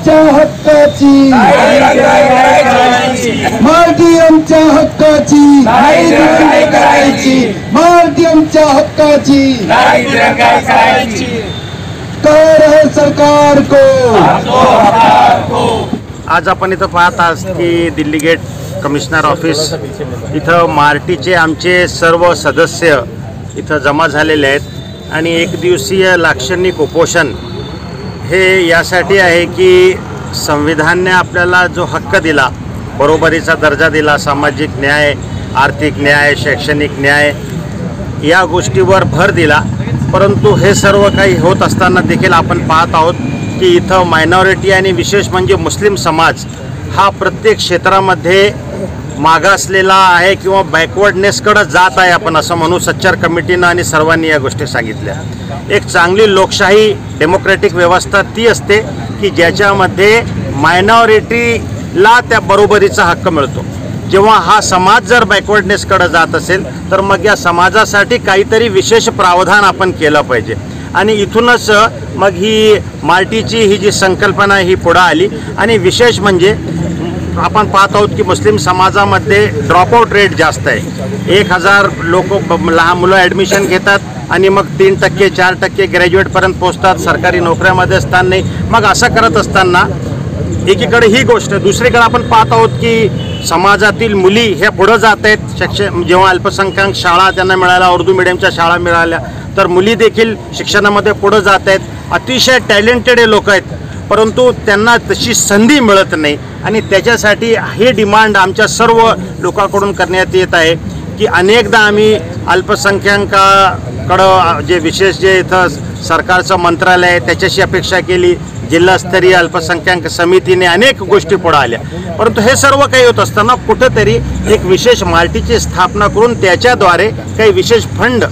आमच्या हक्काची मराठी आमच्या हक्काची मराठी आमच्या हक्काची कर है सरकार को। आज आपण इथं पाहत आहात की दिल्ली गेट कमिशनर ऑफिस इथं मार्टीचे आमचे सर्व सदस्य इथं जमा झालेले आहेत आणि एक दिवसीय लाक्षणिक उपोषण हे यासाठी आहे की संविधानाने आपल्याला जो हक्क दिला, बरोबरीचा दर्जा दिला, सामाजिक न्याय, आर्थिक न्याय, शैक्षणिक न्याय या गोष्टीवर भर दिला, परंतु हे सर्व काही होत असताना देखील आपण पाहत आहोत की इथं मायनॉरिटी आणि विशेष म्हणजे मुस्लिम समाज हा प्रत्येक क्षेत्रामध्ये मागासलेला आहे किंवा बॅकवर्डनेसकडे जात आहे, आपण असं म्हणू। सच्चार कमिटीनं आणि सर्वांनी या गोष्टी सांगितल्या। एक चांगली लोकशाही डेमोक्रेटिक व्यवस्था ती असते की ज्याच्यामध्ये मायनॉरिटीला त्या बरोबरीचा हक्क मिळतो। जेव्हा हा समाज जर बॅकवर्डनेसकडे जात असेल तर मग या समाजासाठी काहीतरी विशेष प्रावधान आपण केलं पाहिजे आणि इथूनच मग ही मार्टीची ही जी संकल्पना ही पुढे आली। आणि विशेष म्हणजे आपण पाहत आहोत की मुस्लिम समाजामध्ये ड्रॉपआउट रेट जास्त आहे। 1000 लोक लहान मुलं ॲडमिशन घेतात आणि मग 3% 4% ग्रॅज्युएटपर्यंत पोहोचतात, सरकारी नोकऱ्यामध्ये स्थान नाही। मग असं करत असताना एकीकडे ही गोष्ट, दुसरीकडे आपण पाहत आहोत की समाजातील मुली ह्या पुढे जात आहेत शिक्षण। जेव्हा अल्पसंख्याक शाळा त्यांना मिळाल्या, उर्दू मीडियमच्या शाळा मिळाल्या, तर मुली देखील शिक्षणामध्ये पुढे जात आहेत। अतिशय टॅलेंटेड लोक आहेत, परंतु त्यांना तशी संधी मिळत नाही आणि त्याच्यासाठी हे डिमांड आमच्या सर्व लोकांकडून करण्यात येत आहे की अनेकदा आम्ही अल्पसंख्याकाकडं जे विशेष जे इथं सरकारचं मंत्रालय आहे त्याच्याशी अपेक्षा केली, जिल्हास्तरीय अल्पसंख्याक समितीने अनेक गोष्टी पुढे आल्या, परंतु हे सर्व काही होत असताना कुठेतरी एक विशेष मार्टीची स्थापना करून त्याच्याद्वारे काही विशेष फंड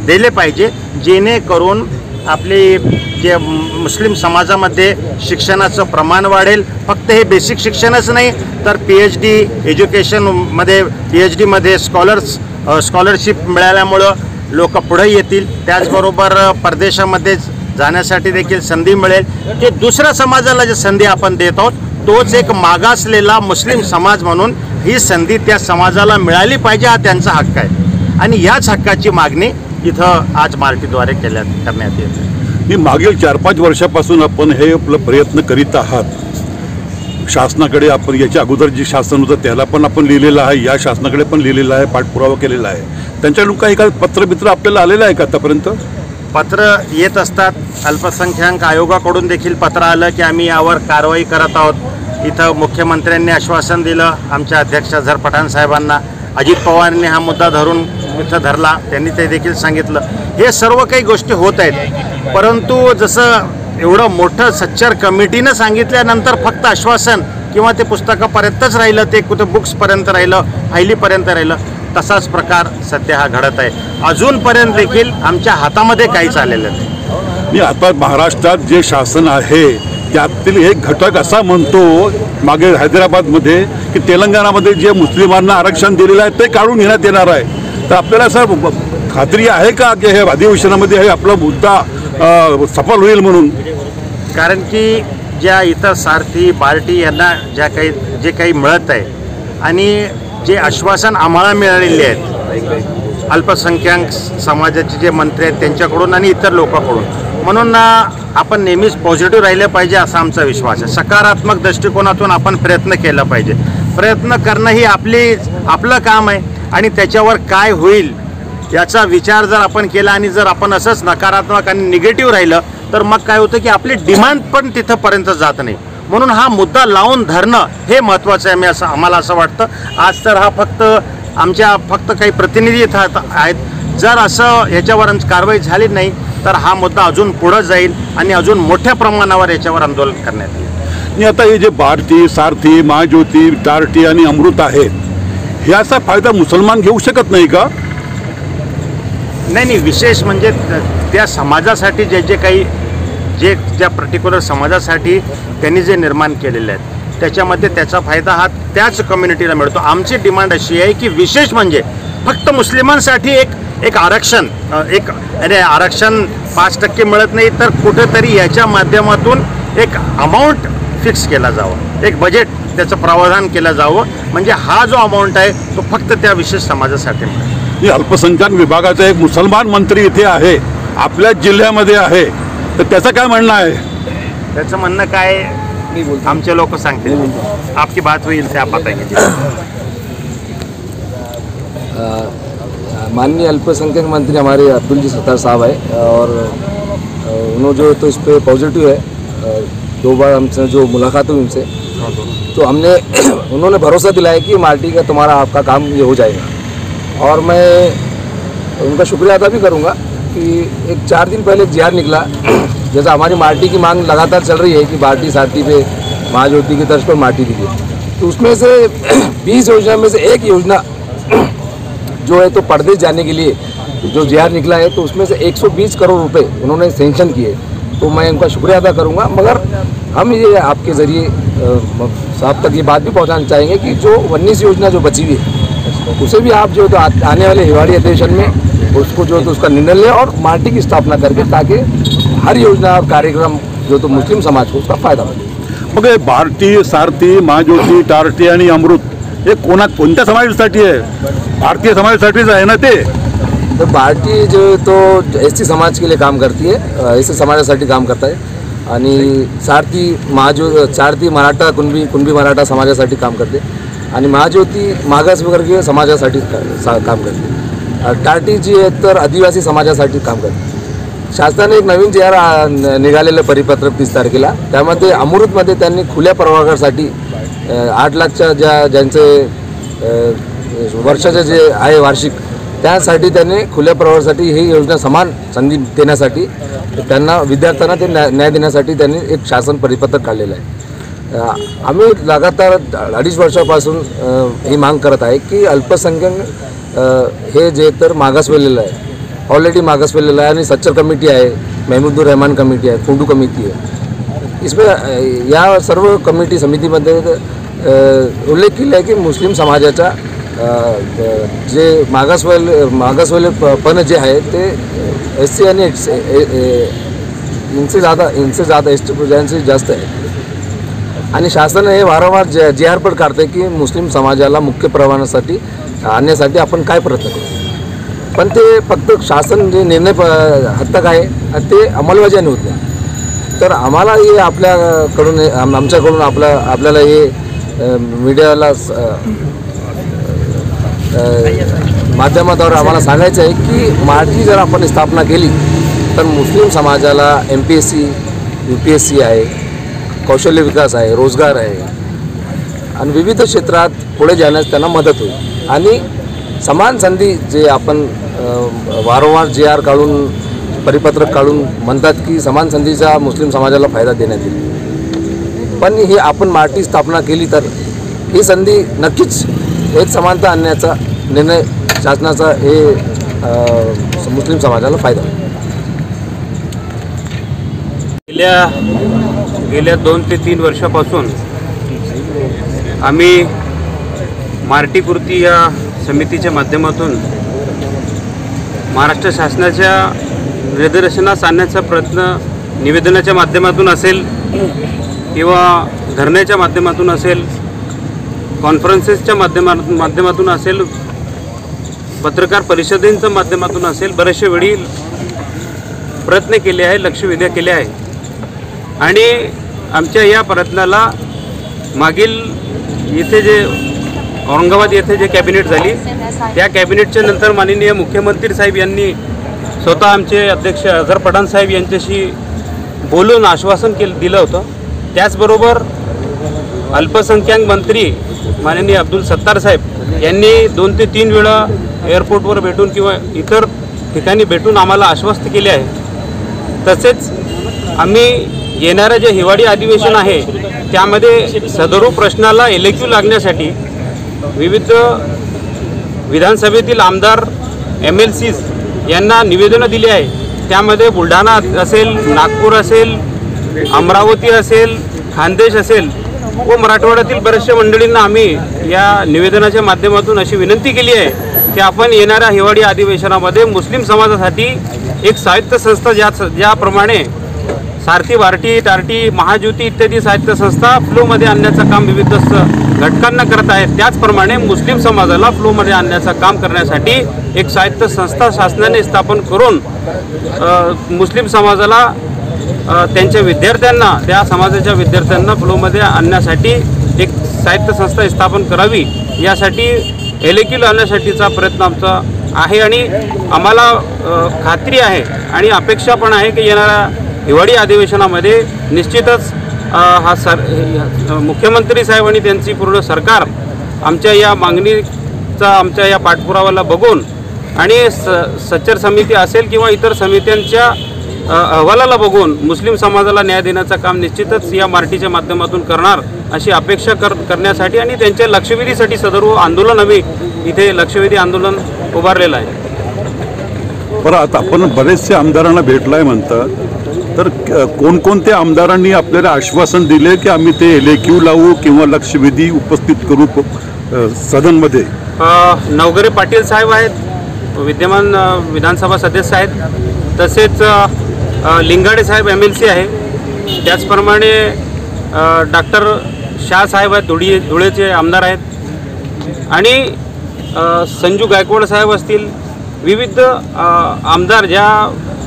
दिले पाहिजे जेणेकरून आपले जे मुस्लिम समाजामध्ये शिक्षणाचं प्रमाण वाढेल। फक्त हे बेसिक शिक्षणच नाही तर PhD एज्युकेशनमध्ये PhDमध्ये स्कॉलरशिप मिळाल्यामुळं लोक पुढे येतील, त्याचबरोबर परदेशामध्ये जाण्यासाठी देखील संधी मिळेल। की दुसऱ्या समाजाला जी संधी आपण देत आहोत तोच एक मागासलेला मुस्लिम समाज म्हणून ही संधी त्या समाजाला मिळाली पाहिजे, हा त्यांचा हक्क आहे आणि याच हक्काची मागणी इथं आज मार्टीद्वारे करण्यात येते। मी मागील 4-5 वर्षापासून आपण हे आपलं प्रयत्न करीत आहात। शासनाकडे आपण याच्या अगोदर जे शासन होतं त्याला पण आपण लिहिलेलं आहे, या शासनाकडे पण लिहिलेलं आहे, पाठपुरावा केलेला आहे। त्यांच्याकडून काही पत्रमित्र आपल्याला आलेलं आहे का आतापर्यंत? पत्र येत असतात, अल्पसंख्याक आयोगाकडून देखील पत्र आलं की आम्ही यावर कारवाई करत आहोत। इथं मुख्यमंत्र्यांनी आश्वासन दिलं आमच्या अध्यक्ष अझहर पठाण साहेबांना, अजित पवारांनी हा मुद्दा इथं धरला, त्यांनी ते देखील सांगितलं। हे सर्व काही गोष्टी होत आहेत, परंतु जसं एवढं मोठं सच्चार कमिटीनं सांगितल्यानंतर फक्त आश्वासन किंवा ते पुस्तकापर्यंतच राहिलं, ते कुठे बुक्सपर्यंत राहिलं, फायलीपर्यंत राहिलं, तसाच प्रकार सध्या हा घडत आहे। अजूनपर्यंत देखील आमच्या हातामध्ये काहीच आलेलं नाही। आता महाराष्ट्रात जे शासन आहे त्यातील एक घटक असा म्हणतो मागे हैदराबादमध्ये की तेलंगणामध्ये जे मुस्लिमांना आरक्षण दिलेलं आहे ते काढून घेण्यात येणार आहे। तर आपल्याला असं खात्री आहे का की हे अधिवेशनामध्ये हे आपला मुद्दा सफल होईल म्हणून? कारण की ज्या इतर सारथी बार्टी यांना जे काही मिळत आहे आणि जे आश्वासन आम्हाला मिळालेले आहेत अल्पसंख्याक समाजाचे जे मंत्री आहेत त्यांच्याकडून आणि इतर लोकांकडून, म्हणून आपण नेहमीच पॉझिटिव्ह राहिले पाहिजे असा आमचा विश्वास आहे। सकारात्मक दृष्टिकोनातून आपण प्रयत्न केला पाहिजे। प्रयत्न करणं ही आपलं काम आहे आणि त्याच्यावर काय होईल याचा विचार जर आपण केला आणि जर आपण असंच नकारात्मक आणि निगेटिव्ह राहिलं तर मग काय होतं की आपली डिमांड पण तिथंपर्यंत जात नाही। म्हणून हा मुद्दा लावून धरणं हे महत्त्वाचं आहे आम्हाला असं वाटतं। आज तर हा फक्त काही प्रतिनिधी आहेत, जर असं याच्यावर कारवाई झाली नाही तर हा मुद्दा अजून पुढे जाईल आणि अजून मोठ्या प्रमाणावर याच्यावर आंदोलन करण्यात येईल। आणि आता हे जे बार्टी, सारथी, महाज्योती, टार्टी आणि अमृत आहेत याचा फायदा मुसलमान घेऊ शकत नाही का? नाही, विशेष म्हणजे त्या समाजासाठी ज्या पर्टिक्युलर समाजासाठी त्यांनी जे निर्माण केलेले आहेत त्याच्यामध्ये त्याचा फायदा हा त्याच कम्युनिटीला मिळतो। आमची डिमांड अशी आहे की विशेष म्हणजे फक्त मुस्लिमांसाठी एक आरक्षण 5% मिळत नाही तर कुठेतरी याच्या माध्यमातून एक अमाऊंट फिक्स केला जावा, एक बजेट त्याचं प्रावधान केलं जावं, म्हणजे हा जो अमाऊंट आहे तो फक्त त्या विशेष समाजासाठी मिळेल. हे अल्पसंख्याक विभागाचा एक मुसलमान मंत्री इथे आहे, आपल्या जिल्ह्यामध्ये आहे, तर त्याचं काय म्हणणं आहे? त्याचं म्हणणं काय आमचे लोक सांगतील, आपकी बात होईल ते आप बताएंगे. माननीय अल्पसंख्यक मंत्री हमारे अब्दुल जी सत्तार साहब है और उन्होंने जो तो इस पर पॉजिटिव है. 2 बार हमसे जो मुलाकात हुई उनसे, तो हमने उन्होंने भरोसा दिलाया कि मार्टी का तुम्हारा आपका काम ये हो जाएगा. और मैं उनका शुक्रिया अदा भी करूँगा कि एक 4 दिन पहले GR निकला, जैसा हमारी मार्टी की मांग लगातार चल रही है कि बाल्टी सारथी पे महाज्योति की तर्ज पर मार्टी दीजिए, तो उसमें से 20 योजना में से एक योजना जो है तो परदेश जाने के लिए जो GR निकला है, तो उसमें से 120 करोड़ रुपए उन्होंने सेंक्शन किए. तो मैं उनका शुक्रिया अदा करूंगा, मगर हम ये आपके ज़रिए साहब तक ये बात भी पहुंचाना चाहेंगे कि जो 19 योजना जो बची हुई है उसे भी आप जो तो आने वाले हिवाड़ी अधिवेशन में उसको जो तो उसका निर्णय लें और मार्टी की स्थापना करके, ताकि हर योजना और कार्यक्रम जो तो मुस्लिम समाज को उसका फायदा मिले. मग हे बार्टी, सारथी, महाज्योती, टार्टी आणि अमृत हे कोणत्या समाजासाठी आहे? भारतीय समाजासाठीच आहे ना ते. तो बार्टी जो तो SC समाज के लिए काम करती है, SC समाजासाठी काम करता है. आणि सारथी मराठा कुणबी मराठा समाजासाठी काम करते आणि महाज्योती मागासवर्गीय समाजासाठी काम करते. टार्टी जी आहे तर आदिवासी समाजासाठी काम करते. शासनाने एक नवीन GR निघालेलं परिपत्रक 30 तारखेला, त्यामध्ये अमृतमध्ये त्यांनी खुल्या प्रवर्गासाठी 8 लाखच्या ज्यांचे वर्षाचे जे आहे वार्षिक, त्यासाठी त्यांनी खुल्या प्रवर्गासाठी ही योजना समान संधी देण्यासाठी त्यांना विद्यार्थ्यांना ते न्याय देण्यासाठी त्यांनी एक शासन परिपत्रक काढलेलं आहे. आम्ही लगातार 2.5 वर्षापासून ही मांग करत आहे की अल्पसंख्याक हे जे तर मागासलेलं आहे, ऑलरेडी मागासलेलं आहे आणि सच्चर कमिटी आहे, महमूदुर रहमान कमिटी आहे, फुंडू कमिटी आहे. इसमें या सर्व कमिटी समितीमध्ये उल्लेख केला आहे की मुस्लिम समाजाच्या जे मागासलेपण जे आहे ते SC आणि इनसे ज़्यादा ST प्रजांचे जास्त आहे. आणि शासन हे वारंवार GR पण काढते की मुस्लिम समाजाला मुख्य प्रवाहासाठी आणण्यासाठी आपण काय प्रयत्न करू, पण ते फक्त शासन जे निर्णय हत्तक आहे ते अंमलबजावणी होत नाही. तर आम्हाला हे आपल्याकडून आमच्याकडून आपल्याला हे मीडियाला माध्यमाद्वारे आम्हाला सांगायचं आहे की मार्टी जर आपण स्थापना केली तर मुस्लिम समाजाला MPSC UPSC आहे, कौशल्य विकास आहे, रोजगार आहे आणि विविध क्षेत्रात पुढे जाण्यास त्यांना मदत होईल. आणि समान संधी जे आपण वारंवार GR काढून परिपत्रक काढून म्हणतात की समान संधीचा मुस्लिम समाजाला फायदा देण्यात येईल, पण ही आपण मार्टी स्थापना केली तर ही संधी नक्कीच एक समानता आणण्याचा निर्णय शासनाचा हे मुस्लिम समाजाला फायदा होईल. गेल्या 2 ते 3 वर्षापासून आम्ही मार्टी कृती या समितीच्या माध्यमातून महाराष्ट्र शासनाच्या निदर्शनास आणण्याचा प्रयत्न निवेदनाच्या माध्यमातून असेल किंवा धरण्याच्या माध्यमातून असेल, कॉन्फरन्सेसच्या माध्यमातून असेल, पत्रकार परिषदेच्या माध्यमातून असेल, बरेचशे वेळी प्रयत्न केले आहे, लक्षवेधी केले आहे. आणि आमच्या या प्रयत्नाला मागील इथे जे औरंगाबाद येथे जे कॅबिनेट झाली त्या कॅबिनेटच्या नंतर माननीय मुख्यमंत्री साहेब यांनी स्वतः आमचे अध्यक्ष अझर पठाण साहेब यांच्याशी बोलून आश्वासन दिलं होतं. त्याचबरोबर अल्पसंख्याक मंत्री माननीय अब्दुल सत्तार साहेब यांनी 2 ते 3 वेळा एअरपोर्टवर भेटून किंवा इतर ठिकाणी भेटून आम्हाला आश्वस्त केले आहे. तसेच आम्ही येणारं जे हिवाळी अधिवेशन आहे त्यामध्ये सदरू प्रश्नाला एलेक्यू लागण्यासाठी विविध विधानसभेतील आमदार MLCs यांना निवेदनं दिली आहे. त्यामध्ये बुलढाणा असेल, नागपूर असेल, अमरावती असेल, खानदेश असेल व मराठवाड्यातील बऱ्याचशा मंडळींना आम्ही या निवेदनाच्या माध्यमातून अशी विनंती केली आहे की आपण येणाऱ्या हिवाळी अधिवेशनामध्ये मुस्लिम समाजासाठी एक साहित्य संस्था ज्याप्रमाणे सारथी, भारती, टार्टी, महाज्योती इत्यादी साहित्य संस्था फ्लोमध्ये आणण्याचं काम विविध घटकांना करत आहेत. त्याचप्रमाणे मुस्लिम समाजाला फ्लोमध्ये आणण्याचं काम करण्यासाठी एक साहित्य संस्था शासनाने स्थापन करून मुस्लिम समाजाला त्यांच्या विद्यार्थ्यांना, त्या समाजाच्या विद्यार्थ्यांना फ्लोमध्ये आणण्यासाठी एक साहित्य संस्था स्थापन करावी, यासाठी LAQ लावण्यासाठीचा प्रयत्न आमचा आहे. आणि आम्हाला खात्री आहे आणि अपेक्षा पण आहे की येणाऱ्या हिवाळी अधिवेशनामध्ये निश्चितच मुख्यमंत्री साहेब आणि त्यांची पूर्ण सरकार आमच्या या मागणीचा, आमच्या या पाठपुराव्याला बघून आणि सच्चर समिती असेल किंवा इतर समित्यांच्या अहवालाला बघून मुस्लिम समाजाला न्याय देण्याचं काम निश्चितच या मार्टीच्या माध्यमातून करणार अशी अपेक्षा करण्यासाठी आणि त्यांच्या लक्षवेधीसाठी सदर्भ आंदोलन आम्ही इथे लक्षवेधी आंदोलन उभारलेलं आहे. बरं, आता आपण बरेचसे आमदारांना भेटलाय म्हणतात, तर कोणकोणत्या आमदारांनी आपल्याला आश्वासन दिले की आम्ही ते LAQ लावू किंवा लक्षवेधी उपस्थित करू सदनमध्ये? नवघरे पाटील साहेब आहेत, विद्यमान विधानसभा सदस्य आहेत, तसेच लिंगाडे साहेब MLC आहे, त्याचप्रमाणे डॉक्टर शाह साहेब आहेत, धुळेचे आमदार आहेत, आणि संजू गायकवाड साहेब असतील, विविध आमदार ज्या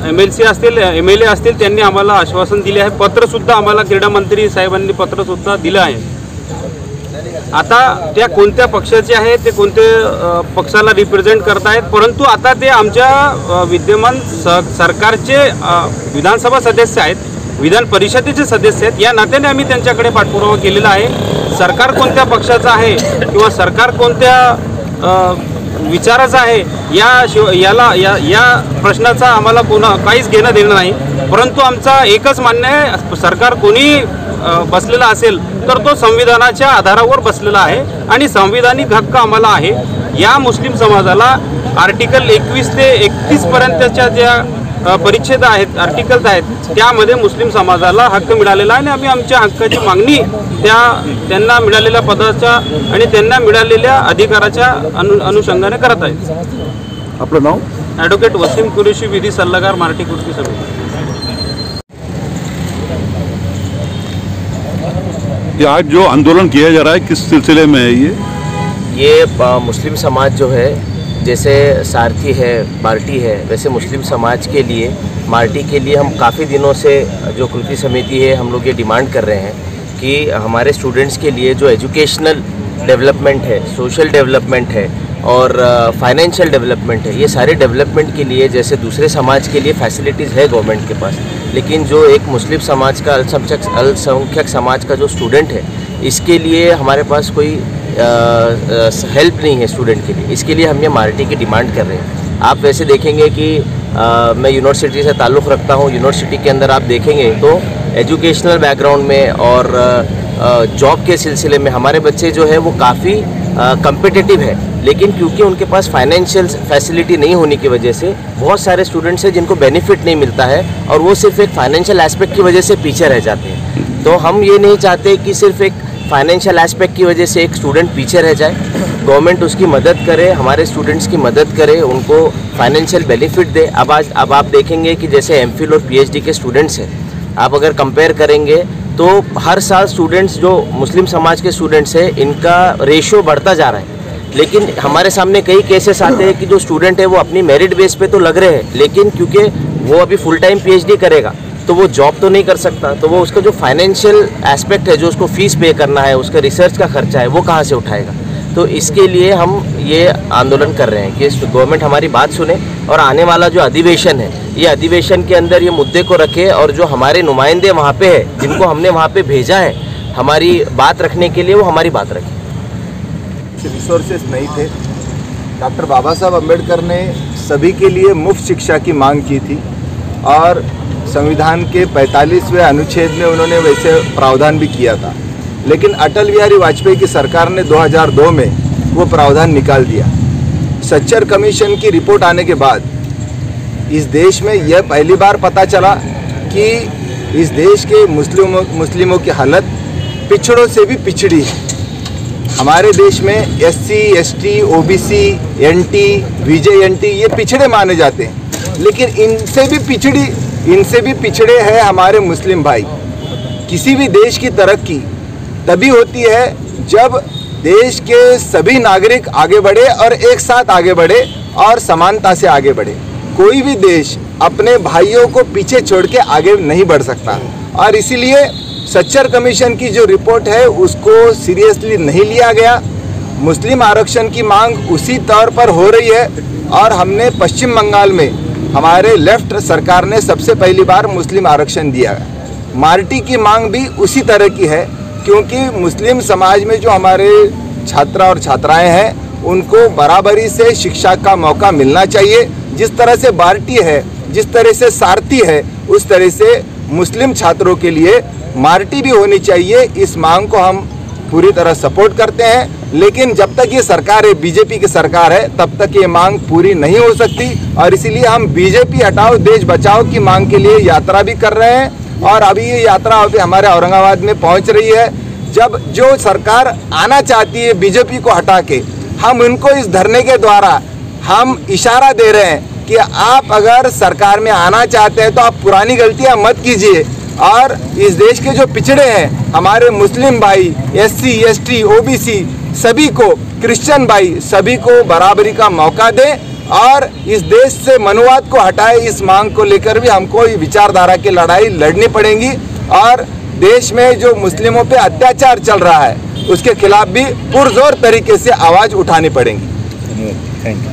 MLC असतील, MLA असतील, त्यांनी आम्हाला आश्वासन दिले आहे. पत्रसुद्धा आम्हाला क्रीडा मंत्री साहेबांनी पत्रसुद्धा दिलं आहे. आता त्या कोणत्या पक्षाचे आहेत, ते कोणत्या पक्षाला रिप्रेझेंट करतायत, परंतु आता ते आमच्या विद्यमान सरकारचे विधानसभा सदस्य आहेत, विधान परिषदेचे सदस्य आहेत. या नात्याने आम्ही त्यांच्याकडे पाठपुरावा केलेला आहे. सरकार कोणत्या पक्षाचं आहे किंवा सरकार कोणत्या विचाराचा आहे या प्रश्नाचा आम्हाला काहीच घेणं देणं नाही. परंतु आमचा एकच मान्य आहे, सरकार कोणी बसलेला असेल तर तो संविधानाच्या आधारावर बसलेला आहे आणि संविधानिक हक्क आम्हाला आहे. या मुस्लिम समाजाला आर्टिकल 21 ते 31 पर्यंतच्या ज्या परिच्छेद आहेत, आर्टिकल्स आहेत, त्यामध्ये मुस्लिम समाजाला हक्क मिळालेला आहे आणि आम्ही आमच्या हक्काची मागणी त्यांना मिळालेल्या पदाच्या आणि त्यांना मिळालेल्या अधिकाराच्या अनुषंगाने करत आहेत. आपलं नाव? ॲडव्होकेट वसीम कुरेशी, विधी सल्लागार, मराठी कृती समिती. आज जो आंदोलन किया जा रहा है किस सिलसिले में है ये मुस्लिम समाज जो है, जैसे सारथी है, बार्टी है, वैसे मुस्लिम समाज के लिए, मार्टी के लिए हम काफ़ी दिनों से जो कृति समिति है हम लोग ये डिमांड कर रहे हैं कि हमारे स्टूडेंट्स के लिए जो एजुकेशनल डेवलपमेंट है, सोशल डेवलपमेंट है और फाइनेंशियल डेवलपमेंट है, ये सारे डेवलपमेंट के लिए जैसे दूसरे समाज के लिए फैसिलिटीज़ है गवर्नमेंट के पास, लेकिन जो एक मुस्लिम समाज का अल्पसंख्यक समाज का जो स्टूडेंट है, इसके लिए हमारे पास कोई हेल्प नहीं है स्टूडेंट के लिए. इसके लिए हम ये मार्टी की डिमांड कर रहे हैं. आप वैसे देखेंगे कि मैं यूनिवर्सिटी से ताल्लुक़ रखता हूँ. यूनिवर्सिटी के अंदर आप देखेंगे तो एजुकेशनल बैकग्राउंड में और जॉब के सिलसिले में हमारे बच्चे जो है वो काफ़ी कम्पिटिटिव है, लेकिन क्योंकि उनके पास फाइनेंशियल फैसिलिटी नहीं होने की वजह से बहुत सारे स्टूडेंट्स हैं जिनको बेनिफिट नहीं मिलता है और वो सिर्फ एक फाइनेंशियल एस्पेक्ट की वजह से पीछे रह जाते हैं. तो हम ये नहीं चाहते कि सिर्फ एक फाइनेंशियल एस्पेक्ट की वजह से एक स्टूडेंट पीछे रह जाए. गवर्नमेंट उसकी मदद करे, हमारे स्टूडेंट्स की मदद करे, उनको फाइनेंशियल बेनिफिट दे. अब आप देखेंगे कि जैसे MPhil और PhD के स्टूडेंट्स हैं, आप अगर कंपेयर करेंगे तो हर साल स्टूडेंट्स जो मुस्लिम समाज के स्टूडेंट्स हैं, इनका रेशियो बढ़ता जा रहा है. लेकिन हमारे सामने कई केसेस आते हैं कि जो स्टूडेंट है वो अपनी मेरिट बेस पे तो लग रहे हैं, लेकिन क्योंकि वो अभी फुल टाइम PhD करेगा तो वो जॉब तो नहीं कर सकता, तो वो उसका जो फाइनेंशियल एस्पेक्ट है, जो उसको फीस पे करना है, उसका रिसर्च का खर्चा है, वो कहाँ से उठाएगा. तो इसके लिए हम ये आंदोलन कर रहे हैं कि गवर्नमेंट हमारी बात सुने और आने वाला जो अधिवेशन है, ये अधिवेशन के अंदर ये मुद्दे को रखे और जो हमारे नुमाइंदे वहाँ पे है, जिनको हमने वहाँ पे भेजा है हमारी बात रखने के लिए, वो हमारी बात रखें. रिसोर्सेस नहीं थे. डॉक्टर बाबा साहब अम्बेडकर ने सभी के लिए मुफ्त शिक्षा की मांग की थी और संविधान के 45वें अनुच्छेद में उन्होंने वैसे प्रावधान भी किया था, लेकिन अटल बिहारी वाजपेयी की सरकार ने 2002 में वो प्रावधान निकाल दिया. सच्चर कमीशन की रिपोर्ट आने के बाद इस देश में यह पहली बार पता चला कि इस देश के मुस्लिमों की हालत पिछड़ों से भी पिछड़ी है. हमारे देश में SC, ST, OBC, NT, VJNT ये पिछड़े माने जाते हैं, लेकिन इनसे भी पिछड़ी इनसे भी पिछड़े हैं हमारे मुस्लिम भाई। किसी भी देश की तरक्की तभी होती है जब देश के सभी नागरिक आगे बढ़े और एक साथ आगे बढ़े और समानता से आगे बढ़े। कोई भी देश अपने भाइयों को पीछे छोड़ के आगे नहीं बढ़ सकता और इसीलिए सच्चर कमीशन की जो रिपोर्ट है उसको सीरियसली नहीं लिया गया। मुस्लिम आरक्षण की मांग उसी तौर पर हो रही है और हमने पश्चिम बंगाल में हमारे लेफ्ट सरकार ने सबसे पहली बार मुस्लिम आरक्षण दिया। मार्टी की मांग भी उसी तरह की है क्योंकि मुस्लिम समाज में जो हमारे छात्र और छात्राएं हैं उनको बराबरी से शिक्षा का मौका मिलना चाहिए। जिस तरह से बार्टी है, जिस तरह से सारथी है, उस तरह से मुस्लिम छात्रों के लिए मार्टी भी होनी चाहिए। इस मांग को हम पूरी तरह सपोर्ट करते हैं, लेकिन जब तक ये सरकार है, बीजेपी की सरकार है, तब तक ये मांग पूरी नहीं हो सकती और इसीलिए हम बीजेपी हटाओ देश बचाओ की मांग के लिए यात्रा भी कर रहे हैं और अभी ये यात्रा अभी हमारे औरंगाबाद में पहुंच रही है। जब जो सरकार आना चाहती है बीजेपी को हटा के, हम उनको इस धरने के द्वारा हम इशारा दे रहे हैं कि आप अगर सरकार में आना चाहते हैं तो आप पुरानी गलतियां मत कीजिए और इस देश के जो पिछड़े हैं हमारे मुस्लिम भाई, SC, ST, OBC सभी को, क्रिश्चियन भाई सभी को बराबरी का मौका दें और इस देश से मनुवाद को हटाए। इस मांग को लेकर भी हमको विचारधारा की लड़ाई लड़नी पड़ेगी और देश में जो मुस्लिमों पे अत्याचार चल रहा है उसके खिलाफ भी पुरजोर तरीके से आवाज़ उठानी पड़ेगी। Thank you.